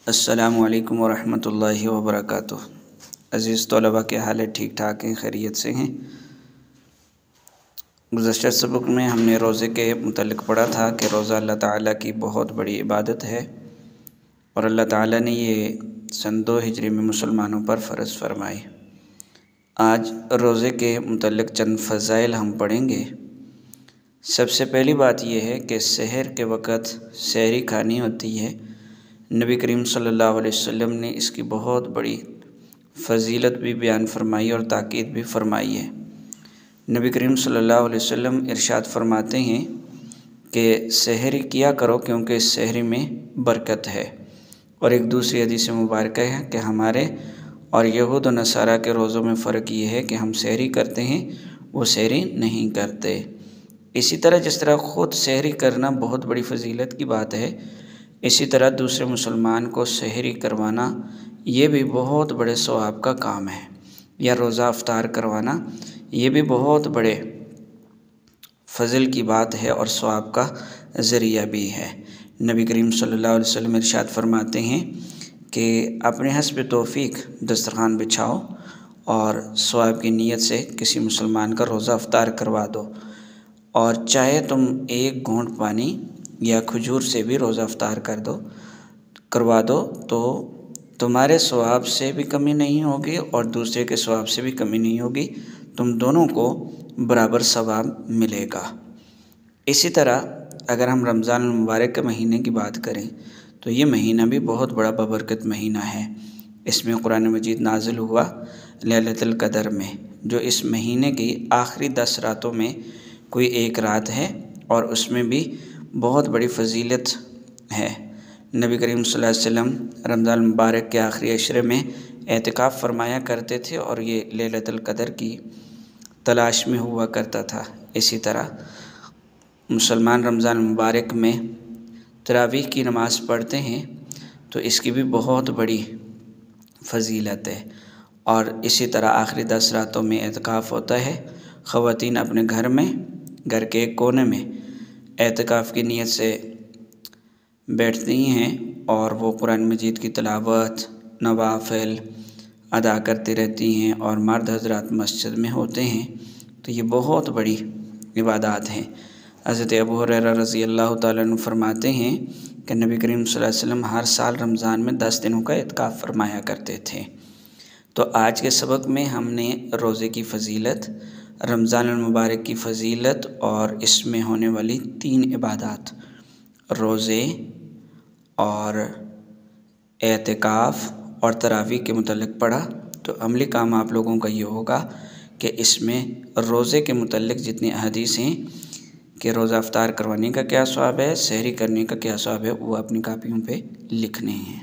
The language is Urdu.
السلام علیکم ورحمۃ اللہ وبرکاتہ۔ عزیز طلباء کے حال ٹھیک ٹھاک ہیں، خیریت سے ہیں؟ گزشتہ سبق میں ہم نے روزے کے متعلق پڑھا تھا کہ روزہ اللہ تعالیٰ کی بہت بڑی عبادت ہے اور اللہ تعالیٰ نے یہ سن 2 ہجری میں مسلمانوں پر فرض فرمائی۔ آج روزے کے متعلق چند فضائل ہم پڑھیں گے۔ سب سے پہلی بات یہ ہے کہ سحر کے وقت سحری کھانی ہوتی ہے۔ نبی کریم صلی اللہ علیہ وسلم نے اس کی بہت بڑی فضیلت بھی بیان فرمائی اور تاکید بھی فرمائی ہے۔ نبی کریم صلی اللہ علیہ وسلم ارشاد فرماتے ہیں کہ سحری کیا کرو کیونکہ اس سحری میں برکت ہے، اور ایک دوسری حدیث مبارکہ ہے کہ ہمارے اور یہود و نصارہ کے روزوں میں فرق یہ ہے کہ ہم سحری کرتے ہیں، وہ سحری نہیں کرتے۔ اسی طرح جس طرح خود سحری کرنا بہت بڑی فضیلت کی بات ہے، اسی طرح دوسرے مسلمان کو سحری کروانا یہ بھی بہت بڑے ثواب کا کام ہے، یا روزہ افطار کروانا یہ بھی بہت بڑے فضل کی بات ہے اور ثواب کا ذریعہ بھی ہے۔ نبی کریم صلی اللہ علیہ وسلم ارشاد فرماتے ہیں کہ اپنے حسب توفیق دسترخوان بچھاؤ اور ثواب کی نیت سے کسی مسلمان کا روزہ افطار کروا دو، اور چاہے تم 1 گھونٹ پانی یا کھجور سے بھی روزہ افطار کروا دو تو تمہارے ثواب سے بھی کمی نہیں ہوگی اور دوسرے کے ثواب سے بھی کمی نہیں ہوگی، تم دونوں کو برابر ثواب ملے گا۔ اسی طرح اگر ہم رمضان المبارک کے مہینے کی بات کریں تو یہ مہینہ بھی بہت بڑا بابرکت مہینہ ہے۔ اس میں قرآن مجید نازل ہوا لیلۃ القدر میں، جو اس مہینے کی آخری 10 راتوں میں کوئی ایک رات ہے، اور اس میں بھی بہت بڑی فضیلت ہے۔ نبی کریم صلی اللہ علیہ وسلم رمضان المبارک کے آخری عشرے میں اعتکاف فرمایا کرتے تھے اور یہ لیلۃ القدر کی تلاش میں ہوا کرتا تھا۔ اسی طرح مسلمان رمضان المبارک میں تراویح کی نماز پڑھتے ہیں تو اس کی بھی بہت بڑی فضیلت ہے، اور اسی طرح آخری 10 راتوں میں اعتکاف ہوتا ہے۔ خواتین اپنے گھر کے ایک کونے میں اعتکاف کی نیت سے بیٹھتی ہیں اور وہ قرآن مجید کی تلاوت، نوافل ادا کرتی رہتی ہیں، اور مرد حضرات مسجد میں ہوتے ہیں، تو یہ بہت بڑی عبادات ہیں۔ حضرت ابو ہریرہ رضی اللہ تعالیٰ عنہ فرماتے ہیں کہ نبی کریم صلی اللہ علیہ وسلم ہر سال رمضان میں 10 دنوں کا اعتکاف فرمایا کرتے تھے۔ تو آج کے سبق میں ہم نے روزے کی فضیلت، رمضان المبارک کی فضیلت اور اس میں ہونے والی 3 عبادات، روزے اور اعتکاف اور تراویح کے متعلق پڑھا۔ تو عملی کام آپ لوگوں کا یہ ہوگا کہ اس میں روزے کے متعلق جتنی احادیث ہیں کہ روزہ افطار کروانے کا کیا ثواب ہے، سحری کرنے کا کیا ثواب ہے، وہ اپنی کاپیوں پہ لکھنے ہیں۔